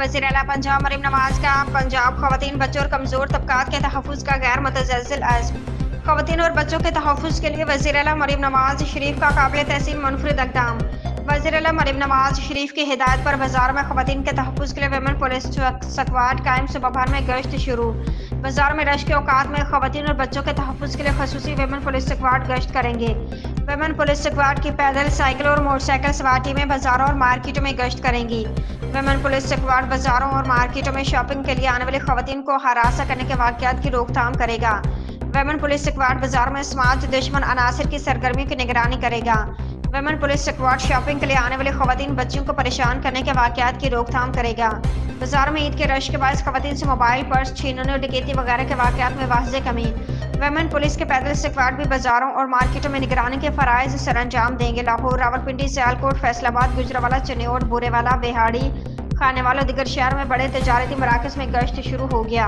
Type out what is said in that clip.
वज़ीर आला पंजाब मरीम नवाज का पंजाब ख़वातीन, बच्चों और कमज़ोर तबक़ात के तहफ़्फ़ुज़ का गैर मुतज़लज़िल अज़्म। ख़वातीन और बच्चों के तहफ़्फ़ुज़ के लिए वज़ीर आला मरीम नवाज शरीफ का काबिल तहसीन मुनफ़रिद इक़दाम। वज़ीर आला मरीम नवाज शरीफ की हिदायत पर बाज़ार में ख़वातीन के तहफ़्फ़ुज़ के लिए विमेन पुलिस स्क्वाड कायम, सुबह भर में गश्त शुरू। बाज़ार में रश के औकात में ख़वातीन और बच्चों के तहफ़्फ़ुज़ के लिए ख़ुसूसी विमेन पुलिस स्क्वाड गश्त करेंगे। विमेन पुलिस स्क्वाड की पैदल, साइकिल और मोटरसाइकिल सवार टीमें बाज़ारों और मार्केटों में गश्त करेंगी। विमेन पुलिस स्क्वाड बाज़ारों और मार्केटों में शॉपिंग के लिए आने वाली ख़वातीन को हरासा करने के वाक़यात की रोकथाम करेगा। विमेन पुलिस स्क्वाड बाज़ार में समाज दुश्मन अनासर की सरगर्मियों की निगरानी करेगा। विमेन पुलिस स्क्वाड शॉपिंग के लिए आने वाली ख़वातीन, बच्चियों को परेशान करने के वाक़यात की रोकथाम करेगा। बाज़ार में ईद के रश के बायस ख़वातीन से मोबाइल, पर्स छीनने और डकैती वगैरह के वाक़यात में वाज़ेह कमी। विमेन पुलिस के पैदल स्क्वाड भी बाज़ारों और मार्केटों में निगरानी के फ़राइज़ सरअंजाम देंगे। लाहौर, रावलपिंडी, सियालकोट, फैसलाबाद, गुजरांवाला, चनियोट, बूरेवाला, बेहाड़ी, खानेवाला और दीगर शहर में बड़े तजारती मराकज़ में गश्त शुरू हो गया।